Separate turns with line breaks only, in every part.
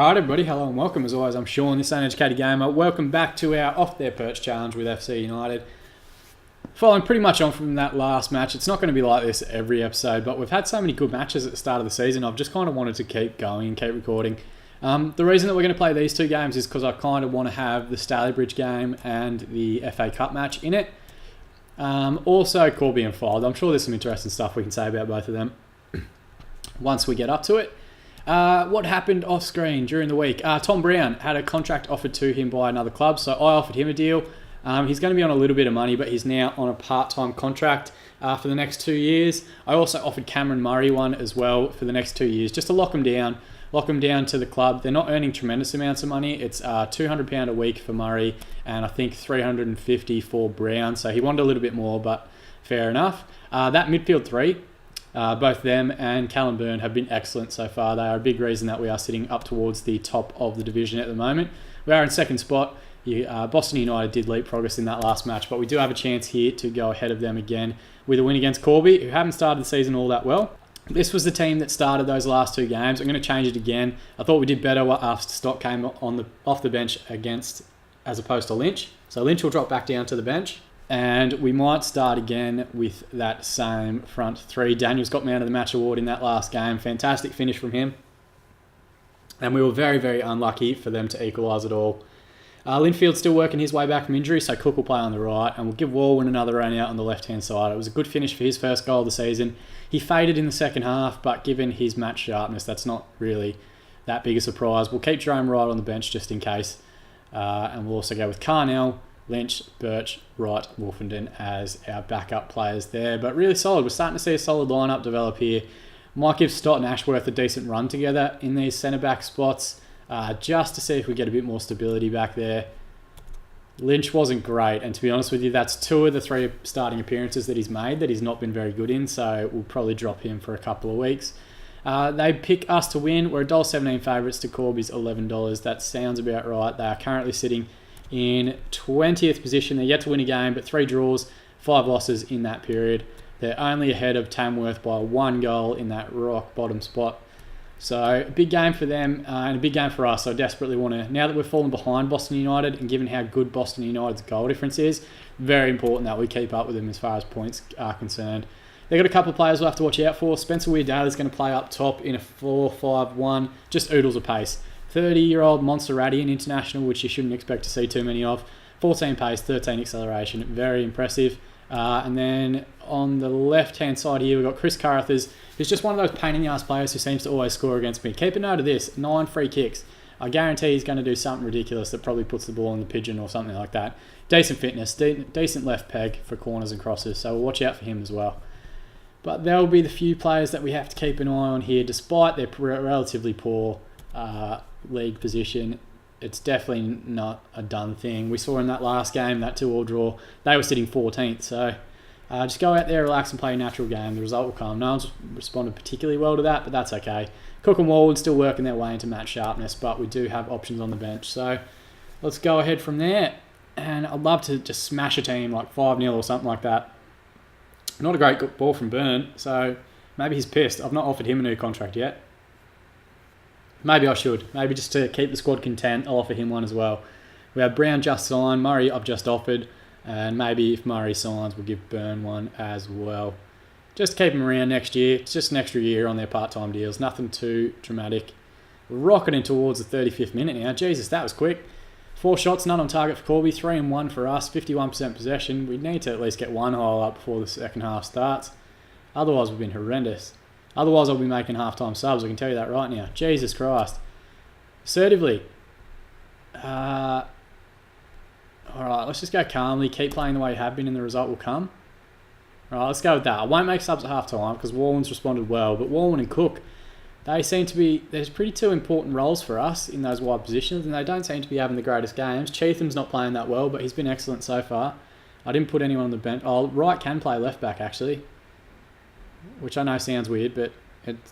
Alright everybody, hello and welcome. As always, I'm Sean, this Uneducated Gamer. Welcome back to our Off Their Perch challenge with FC United. Following pretty much on from that last match, it's not going to be like this every episode, but we've had so many good matches at the start of the season, I've just kind of wanted to keep going and keep recording. The reason that we're going to play these two games is because I kind of want to have the Stalybridge game and the FA Cup match in it. Also Corby and Fylde. I'm sure there's some interesting stuff we can say about both of them once we get up to it. What happened off screen during the week? Tom Brown had a contract offered to him by another club, so I offered him a deal. He's going to be on a little bit of money, but he's now on a part-time contract for the next 2 years. I also offered Cameron Murray one as well for the next 2 years, just to lock him down to the club. They're not earning tremendous amounts of money. It's £200 a week for Murray, and I think $350 for Brown. So he wanted a little bit more, but fair enough. That midfield three. Both them and Callum Byrne have been excellent so far. They are a big reason that we are sitting up towards the top of the division at the moment. We are in second spot. Boston United did leapfrog us in that last match, but we do have a chance here to go ahead of them again with a win against Corby, who haven't started the season all that well. This was the team that started those last two games. I'm going to change it again. I thought we did better after Stock came off the bench as opposed to Lynch. So Lynch will drop back down to the bench. And we might start again with that same front three. Daniel's got Man of the Match award in that last game. Fantastic finish from him. And we were very, very unlucky for them to equalise it all. Linfield's still working his way back from injury, so Cook will play on the right. And we'll give Walwyn another run out on the left-hand side. It was a good finish for his first goal of the season. He faded in the second half, but given his match sharpness, that's not really that big a surprise. We'll keep Jerome Wright on the bench just in case. And we'll also go with Carnell, Lynch, Perch, Wright, Wolfenden as our backup players there. But really solid. We're starting to see a solid lineup develop here. Might give Stott and Ashworth a decent run together in these centre-back spots just to see if we get a bit more stability back there. Lynch wasn't great, and to be honest with you, that's 2 of the 3 starting appearances that he's made that he's not been very good in, so we'll probably drop him for a couple of weeks. They pick us to win. We're $1.17 favourites to Corby's $11. That sounds about right. They are currently sitting in 20th position. They're yet to win a game, but 3 draws, 5 losses in that period. They're only ahead of Tamworth by 1 goal in that rock bottom spot. So a big game for them and a big game for us. So I desperately want to, now that we've fallen behind Boston United and given how good Boston United's goal difference is, very important that we keep up with them as far as points are concerned. They've got a couple of players we'll have to watch out for. Spencer Weir-Daly's going to play up top in a 4-5-1, just oodles of pace. 30-year-old Montserratian international, which you shouldn't expect to see too many of. 14 pace, 13 acceleration, very impressive. And then on the left-hand side here, we've got Chris Carruthers, who's just one of those pain-in-the-ass players who seems to always score against me. Keep a note of this, 9 free kicks. I guarantee he's going to do something ridiculous that probably puts the ball in the pigeon or something like that. Decent fitness, decent left peg for corners and crosses, so we'll watch out for him as well. But there'll be the few players that we have to keep an eye on here, despite their relatively poor league position. It's definitely not a done thing. We saw in that last game, that 2-2 draw, they were sitting 14th. So just go out there, relax and play a natural game. The result will come. No one's responded particularly well to that, but that's okay. Cook and Walwood still working their way into match sharpness, but we do have options on the bench. So let's go ahead from there. And I'd love to just smash a team like 5-0 or something like that. Not a great ball from Byrne, so maybe he's pissed. I've not offered him a new contract yet. Maybe I should. Maybe just to keep the squad content, I'll offer him one as well. We have Brown just signed, Murray I've just offered, and maybe if Murray signs, we'll give Byrne one as well. Just to keep him around next year. It's just an extra year on their part-time deals. Nothing too dramatic. We're rocketing towards the 35th minute now. Jesus, that was quick. 4 shots, none on target for Corby, 3 and 1 for us, 51% possession. We need to at least get 1 hole up before the second half starts. Otherwise, we've been horrendous. Otherwise, I'll be making half-time subs, I can tell you that right now. Jesus Christ. Assertively. Alright, let's just go calmly, keep playing the way you have been and the result will come. Alright, let's go with that. I won't make subs at half-time because Walwyn's responded well, but Walwyn and Cook, they seem to be, there's pretty 2 important roles for us in those wide positions, and they don't seem to be having the greatest games. Cheatham's not playing that well, but he's been excellent so far. I didn't put anyone on the bench. Oh, Wright can play left back, actually, which I know sounds weird, but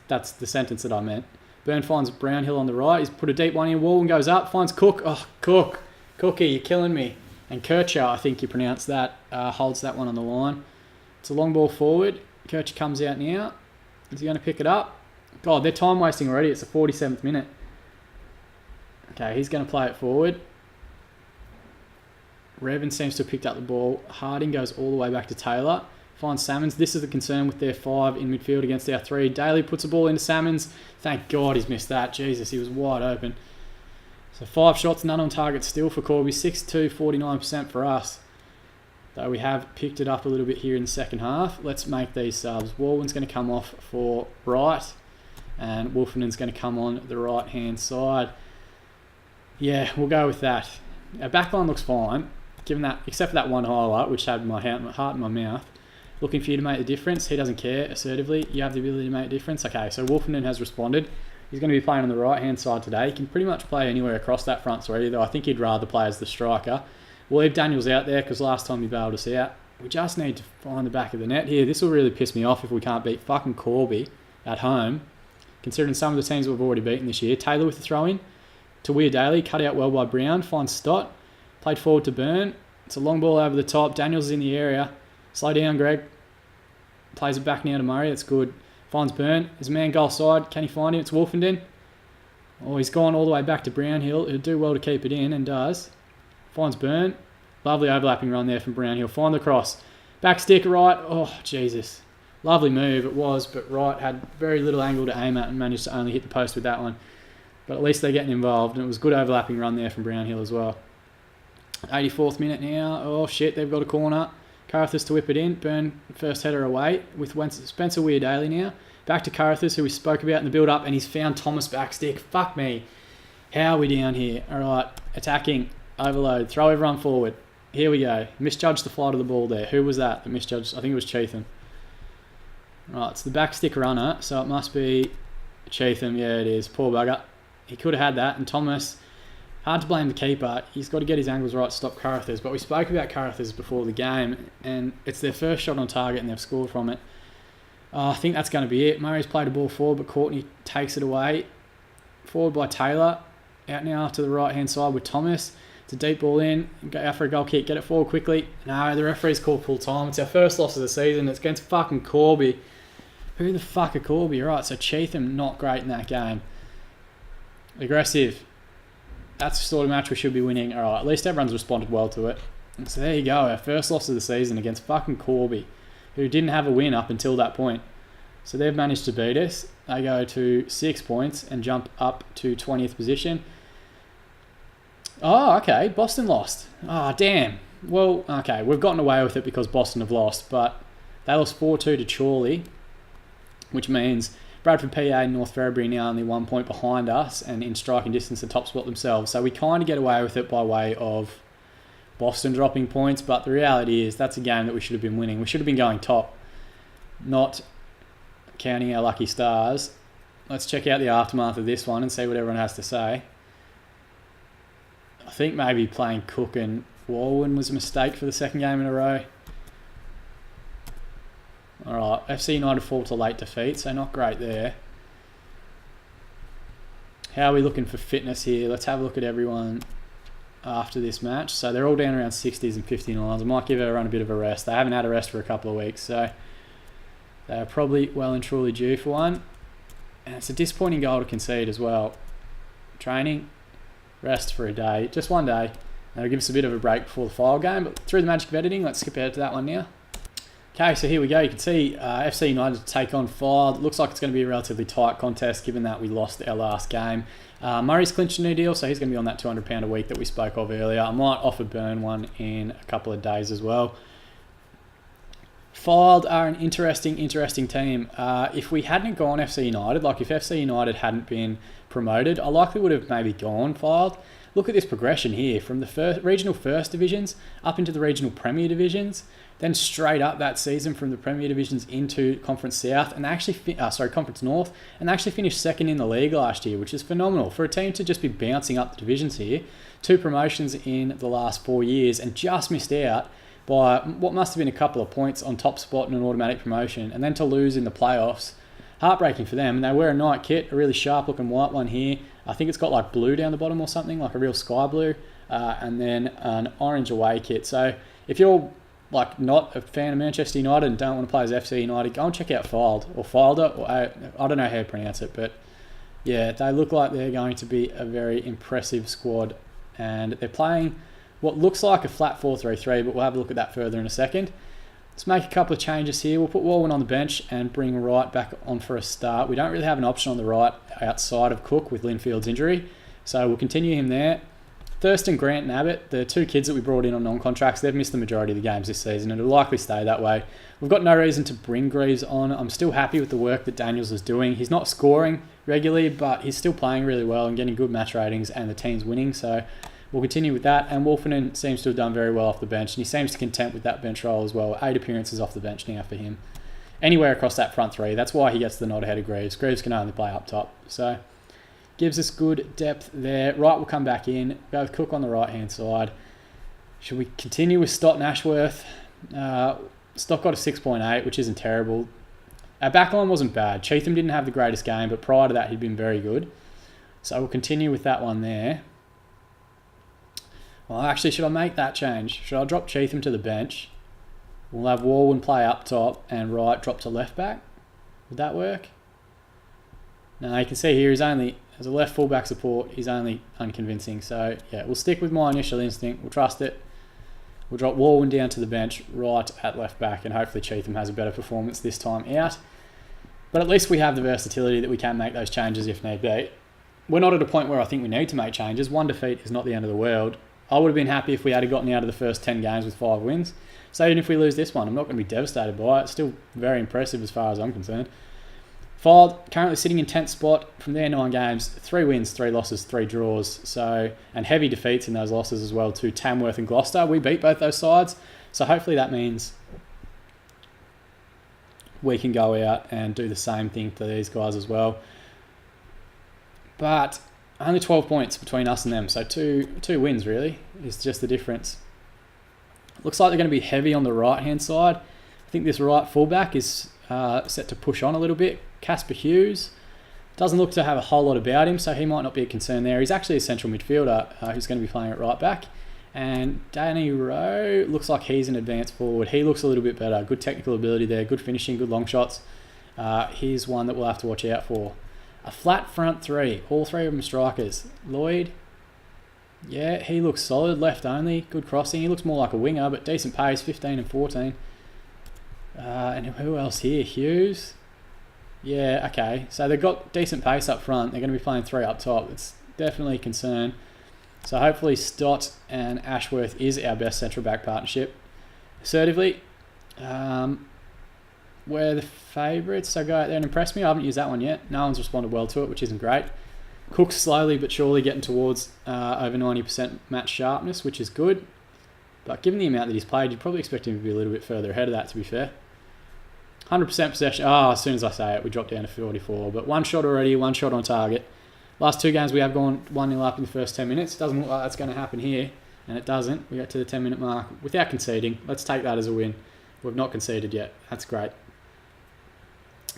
that's the sentence that I meant. Byrne finds Brownhill on the right. He's put a deep one in. Walwyn goes up, finds Cook. Oh, Cook. Cookie, you're killing me. And Kircher, I think you pronounce that, holds that one on the line. It's a long ball forward. Kircher comes out now. Is he going to pick it up? God, they're time wasting already. It's the 47th minute. Okay, he's going to play it forward. Revan seems to have picked up the ball. Harding goes all the way back to Taylor. Finds Salmons. This is the concern with their 5 in midfield against our 3. Daly puts the ball into Salmons. Thank God he's missed that. Jesus, he was wide open. So 5 shots, none on target still for Corby. 6-2, 49% for us. Though we have picked it up a little bit here in the second half. Let's make these subs. Walwyn's going to come off for right. And Wolfenden's going to come on the right-hand side. Yeah, we'll go with that. Our backline looks fine, given that, except for that one highlight, which had my heart in my mouth. Looking for you to make the difference. He doesn't care, assertively. You have the ability to make a difference. Okay, so Wolfenden has responded. He's going to be playing on the right-hand side today. He can pretty much play anywhere across that front three, though I think he'd rather play as the striker. We'll leave Daniels out there because last time he bailed us out. We just need to find the back of the net here. This will really piss me off if we can't beat fucking Corby at home, considering some of the teams we've already beaten this year. Taylor with the throw-in to Weir Daly. Cut out well by Brown. Finds Stott. Played forward to Byrne. It's a long ball over the top. Daniels is in the area. Slow down, Greg. Plays it back now to Murray. That's good. Finds Byrne. There's a man goal side. Can he find him? It's Wolfenden. Oh, he's gone all the way back to Brownhill. He'll do well to keep it in, and does. Finds Byrne. Lovely overlapping run there from Brownhill. Find the cross. Back stick, right. Oh, Jesus. Lovely move it was, but Wright had very little angle to aim at and managed to only hit the post with that one. But at least they're getting involved, and it was a good overlapping run there from Brownhill as well. 84th minute now. Oh, shit, they've got a corner. Carruthers to whip it in. Byrne first header away with Spencer Weir Daly now. Back to Carruthers, who we spoke about in the build-up, and he's found Thomas backstick. Fuck me. How are we down here? All right, attacking. Overload. Throw everyone forward. Here we go. Misjudged the flight of the ball there. Who was that misjudged? I think it was Cheatham. Right, it's the backstick runner, so it must be Cheatham. Yeah, it is. Poor bugger. He could have had that, and Thomas... Hard to blame the keeper. He's got to get his angles right to stop Carruthers. But we spoke about Carruthers before the game, and it's their first shot on target, and they've scored from it. I think that's going to be it. Murray's played a ball forward, but Courtney takes it away. Forward by Taylor. Out now to the right-hand side with Thomas. It's a deep ball in. Go out for a goal kick. Get it forward quickly. No, the referee's called full time. It's our first loss of the season. It's against fucking Corby. Who the fuck are Corby? Right, so Cheatham not great in that game. Aggressive. That's the sort of match we should be winning. All right, at least everyone's responded well to it. And so there you go, our first loss of the season against fucking Corby, who didn't have a win up until that point. So they've managed to beat us. They go to 6 points and jump up to 20th position. Oh, okay, Boston lost. Oh, damn. Well, okay, we've gotten away with it because Boston have lost, but they lost 4-2 to Chorley, which means Bradford PA and North Ferriby now only 1 point behind us and in striking distance to top spot themselves. So we kind of get away with it by way of Boston dropping points, but the reality is that's a game that we should have been winning. We should have been going top, not counting our lucky stars. Let's check out the aftermath of this one and see what everyone has to say. I think maybe playing Cook and Walwyn was a mistake for the second game in a row. Alright, FC United fall to late defeat, so not great there. How are we looking for fitness here? Let's have a look at everyone after this match. So they're all down around 60s and 59s. I might give everyone a bit of a rest. They haven't had a rest for a couple of weeks, so they are probably well and truly due for one. And it's a disappointing goal to concede as well. Training, rest for a day, just one day. That'll give us a bit of a break before the Fylde game, but through the magic of editing, let's skip ahead to that one now. Okay, so here we go. You can see FC United take on Fylde. Looks like it's going to be a relatively tight contest given that we lost our last game. Murray's clinched a new deal, so he's going to be on that £200 a week that we spoke of earlier. I might offer Byrne one in a couple of days as well. Fylde are an interesting team. If we hadn't gone FC United, like if FC United hadn't been promoted, I likely would have maybe gone Fylde. Look at this progression here from the regional first divisions up into the regional premier divisions, then straight up that season from the premier divisions into Conference South and actually Conference North, and actually finished second in the league last year, which is phenomenal for a team to just be bouncing up the divisions here. 2 promotions in the last 4 years and just missed out by what must have been a couple of points on top spot in an automatic promotion, and then to lose in the playoffs. Heartbreaking for them. And they wear a night kit, a really sharp looking white one here. I think it's got like blue down the bottom or something, like a real sky blue, and then an orange away kit. So if you're like not a fan of Manchester United and don't want to play as FC United, go and check out Fylde or Fylde, or I don't know how to pronounce it, but Yeah, they look like they're going to be a very impressive squad. And they're playing what looks like a flat 4-3-3, but we'll have a look at that further in a second. Let's make a couple of changes here. We'll put Walwyn on the bench and bring Wright back on for a start. We don't really have an option on the right outside of Cook with Linfield's injury, so we'll continue him there. Thurston, Grant and Abbott, the two kids that we brought in on non-contracts, they've missed the majority of the games this season and it'll likely stay that way. We've got no reason to bring Greaves on. I'm still happy with the work that Daniels is doing. He's not scoring regularly, but he's still playing really well and getting good match ratings and the team's winning, so we'll continue with that. And Wolfenden seems to have done very well off the bench and he seems to content with that bench role as well. 8 appearances off the bench now for him. Anywhere across that front three, that's why he gets the nod ahead of Greaves. Greaves can only play up top, so gives us good depth there. Wright will come back in. Go with Cook on the right-hand side. Should we continue with Stott and Ashworth? Stott got a 6.8, which isn't terrible. Our backline wasn't bad. Cheatham didn't have the greatest game, but prior to that, he'd been very good. So we'll continue with that one there. Well, actually, should I make that change? Should I drop Cheatham to the bench? We'll have Walwyn play up top and Wright drop to left back. Would that work? Now you can see here, as a left fullback support, he's only unconvincing. So yeah, we'll stick with my initial instinct. We'll trust it. We'll drop Walwyn down to the bench, Wright at left back, and hopefully Cheatham has a better performance this time out. But at least we have the versatility that we can make those changes if need be. We're not at a point where I think we need to make changes. 1 defeat is not the end of the world. I would have been happy if we had gotten out of the first 10 games with 5 wins. So even if we lose this one, I'm not going to be devastated by it. It's still very impressive as far as I'm concerned. Fylde currently sitting in 10th spot from their 9 games, 3 wins, 3 losses, 3 draws. So, and heavy defeats in those losses as well to Tamworth and Gloucester. We beat both those sides. So hopefully that means we can go out and do the same thing for these guys as well. But only 12 points between us and them. So two wins really is just the difference. Looks like they're going to be heavy on the right-hand side. I think this right fullback is set to push on a little bit. Casper Hughes doesn't look to have a whole lot about him, so he might not be a concern there. He's actually a central midfielder who's going to be playing at right back. And Danny Rowe looks like he's an advanced forward. He looks a little bit better. Good technical ability there, good finishing, good long shots. He's one that we'll have to watch out for. A flat front three, all 3 of them strikers. Lloyd, yeah, he looks solid, left only, good crossing. He looks more like a winger, but decent pace, 15 and 14. And who else here? Hughes. Yeah, okay. So they've got decent pace up front. They're going to be playing 3 up top. It's definitely a concern. So hopefully Stott and Ashworth is our best central back partnership. Assertively, we're the favourites, so go out there and impress me. I haven't used that one yet. No one's responded well to it, which isn't great. Cook's slowly but surely getting towards over 90% match sharpness, which is good. But given the amount that he's played, you'd probably expect him to be a little bit further ahead of that, to be fair. 100% possession. As soon as I say it, we dropped down to 44. But 1 shot already, 1 shot on target. Last 2 games we have gone 1-0 up in the first 10 minutes. Doesn't look like that's going to happen here. And it doesn't. We get to the 10-minute mark without conceding. Let's take that as a win. We've not conceded yet. That's great.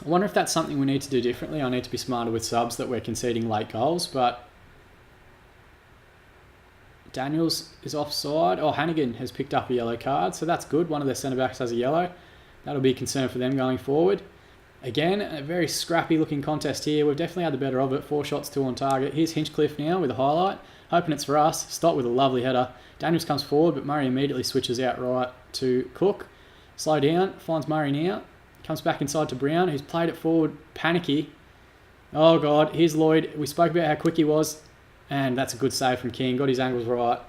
I wonder if that's something we need to do differently. I need to be smarter with subs that we're conceding late goals. But Daniels is offside. Hannigan has picked up a yellow card. So that's good. One of their centre-backs has a yellow. That'll be a concern for them going forward. Again, a very scrappy looking contest here. We've definitely had the better of it. 4 shots, 2 on target. Here's Hinchcliffe now with a highlight. Hoping it's for us. Stott with a lovely header. Daniels comes forward, but Murray immediately switches out right to Cook. Slow down. Finds Murray now. Comes back inside to Brown, who's played it forward. Panicky. Oh, God. Here's Lloyd. We spoke about how quick he was. And that's a good save from King. Got his angles right.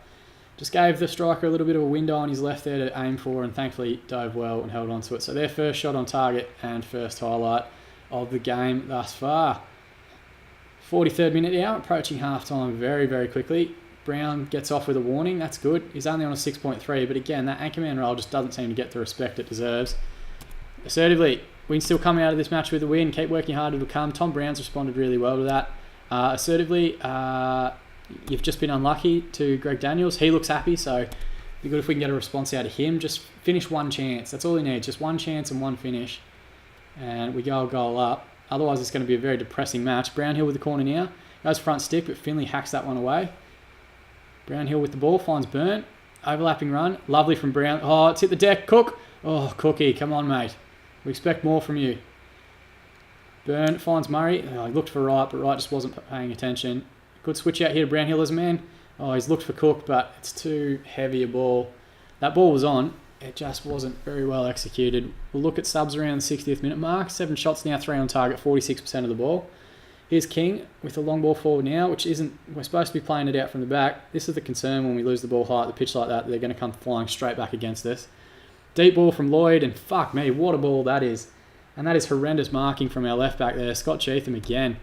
Just gave the striker a little bit of a window on his left there to aim for, and thankfully dove well and held on to it. So their first shot on target and first highlight of the game thus far. 43rd minute now, approaching half-time very, very quickly. Brown gets off with a warning. That's good. He's only on a 6.3, but again, that anchorman role just doesn't seem to get the respect it deserves. Assertively, we can still come out of this match with a win. Keep working hard, it'll come. Tom Brown's responded really well to that. Assertively, you've just been unlucky to Greg Daniels. He looks happy, so it'd be good if we can get a response out of him. Just finish 1 chance. That's all he needs. Just 1 chance and 1 finish. And we go a goal up. Otherwise, it's going to be a very depressing match. Brownhill with the corner now. Goes front stick, but Finley hacks that one away. Brownhill with the ball. Finds Burnt. Overlapping run. Lovely from Brown. Oh, it's hit the deck. Cook. Oh, Cookie. Come on, mate. We expect more from you. Burn finds Murray. Oh, he looked for Wright, but Wright just wasn't paying attention. Good switch out here to Brownhill as a man. Oh, he's looked for Cook, but it's too heavy a ball. That ball was on. It just wasn't very well executed. We'll look at subs around the 60th minute mark. 7 shots now, 3 on target, 46% of the ball. Here's King with a long ball forward now, which isn't... We're supposed to be playing it out from the back. This is the concern when we lose the ball high at the pitch like that. They're going to come flying straight back against us. Deep ball from Lloyd, and fuck me, what a ball that is. And that is horrendous marking from our left back there. Scott Cheatham again,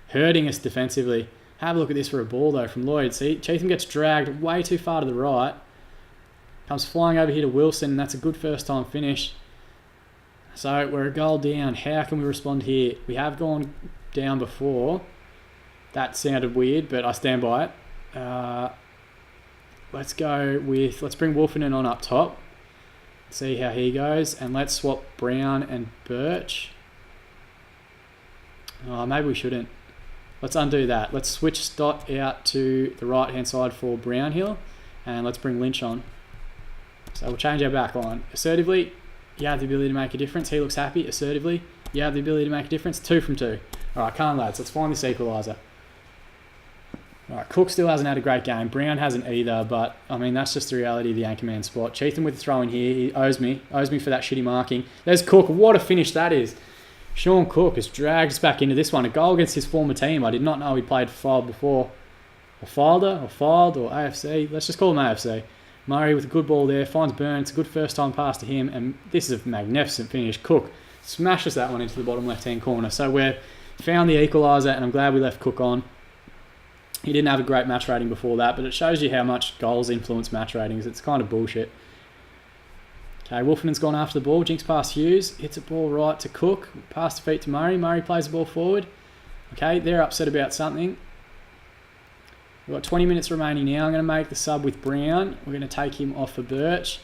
hurting us defensively. Have a look at this for a ball though from Lloyd. See, Cheatham gets dragged way too far to the right. Comes flying over here to Wilson, and that's a good first time finish. So we're a goal down. How can we respond here? We have gone down before. That sounded weird, but I stand by it. Let's bring Wolfenden on up top. See how he goes, and let's swap Brown and Perch. Oh, maybe we shouldn't. Let's undo that. Let's switch Stott out to the right-hand side for Brownhill, and let's bring Lynch on. So we'll change our back line. Assertively, you have the ability to make a difference. He looks happy. Assertively, you have the ability to make a difference. 2 from 2. All right, come on, lads. Let's find this equaliser. All right, Cook still hasn't had a great game. Brown hasn't either, but, I mean, that's just the reality of the anchorman spot. Cheatham with the throw in here. He owes me for that shitty marking. There's Cook. What a finish that is. Sean Cook has dragged us back into this one. A goal against his former team. I did not know he played for Fylde before. Or Fylde, or A.F.C. Let's just call him A.F.C. Murray with a good ball there. Finds Burn. It's a good first time pass to him. And this is a magnificent finish. Cook smashes that one into the bottom left-hand corner. So we've found the equaliser, and I'm glad we left Cook on. He didn't have a great match rating before that, but it shows you how much goals influence match ratings. It's kind of bullshit. Okay, Wolfenden's gone after the ball. Jinks past Hughes. Hits a ball right to Cook. Pass the feet to Murray. Murray plays the ball forward. Okay, they're upset about something. We've got 20 minutes remaining now. I'm going to make the sub with Brown. We're going to take him off for Perch.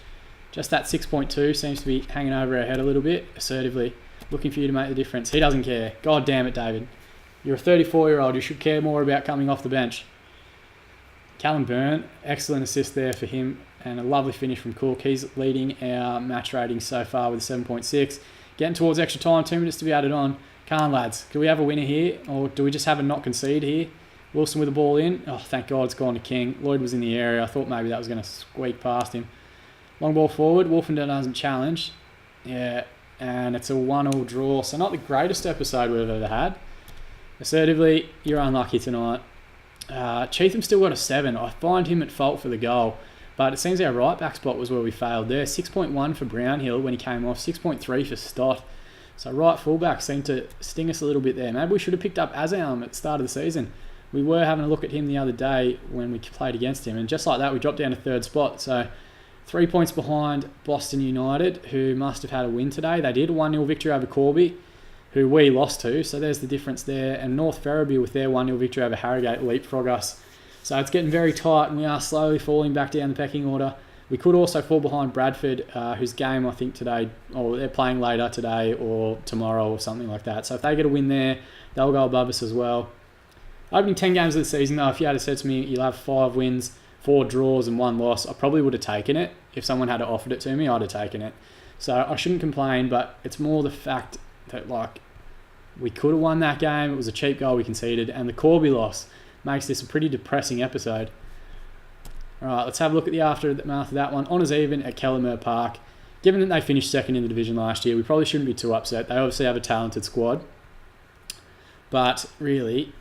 Just that 6.2 seems to be hanging over our head a little bit. Assertively looking for you to make the difference. He doesn't care. God damn it, David. You're a 34-year-old. You should care more about coming off the bench. Callum Byrne, excellent assist there for him, and a lovely finish from Cook. He's leading our match rating so far with 7.6. Getting towards extra time, 2 minutes to be added on. Come on, lads. Can we have a winner here, or do we just have a not concede here? Wilson with the ball in. Oh, thank God it's gone to King. Lloyd was in the area. I thought maybe that was going to squeak past him. Long ball forward. Wolfenden doesn't challenge. Yeah, and it's a 1-1 draw. So not the greatest episode we've ever had. Assertively, you're unlucky tonight. Cheatham still got a 7. I find him at fault for the goal, but it seems our right back spot was where we failed there. 6.1 for Brownhill when he came off, 6.3 for Stott. So right fullback seemed to sting us a little bit there. Maybe we should have picked up Azam at the start of the season. We were having a look at him the other day when we played against him, and just like that, we dropped down to 3rd spot. So 3 points behind Boston United, who must have had a win today. They did. 1-0 victory over Corby, who we lost to, so there's the difference there. And North Ferriby with their 1-0 victory over Harrogate leapfrog us. So it's getting very tight, and we are slowly falling back down the pecking order. We could also fall behind Bradford, whose game I think today, or they're playing later today or tomorrow or something like that. So if they get a win there, they'll go above us as well. Opening 10 games of the season, though, if you had said to me you'll have 5 wins, 4 draws and 1 loss, I probably would have taken it. If someone had offered it to me, I'd have taken it. So I shouldn't complain, but it's more the fact that, like, we could have won that game. It was a cheap goal we conceded, and the Corby loss makes this a pretty depressing episode. All right, let's have a look at the aftermath of that one. Honours even at Kellermer Park. Given that they finished 2nd in the division last year, we probably shouldn't be too upset. They obviously have a talented squad, but really,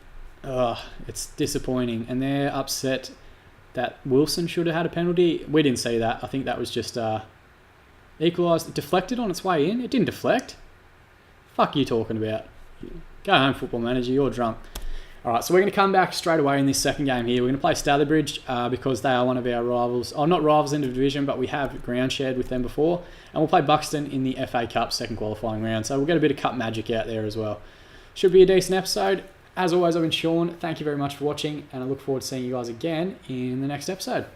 it's disappointing, and they're upset that Wilson should have had a penalty. We didn't see that. I think that was just equalised. It deflected on its way in. It didn't deflect. Fuck you talking about? Go home, Football Manager. You're drunk. All right, so we're going to come back straight away in this second game here. We're going to play Stourbridge because they are one of our rivals. Oh, not rivals in the division, but we have ground shared with them before. And we'll play Buxton in the FA Cup second qualifying round. So we'll get a bit of cup magic out there as well. Should be a decent episode. As always, I've been Sean. Thank you very much for watching, and I look forward to seeing you guys again in the next episode.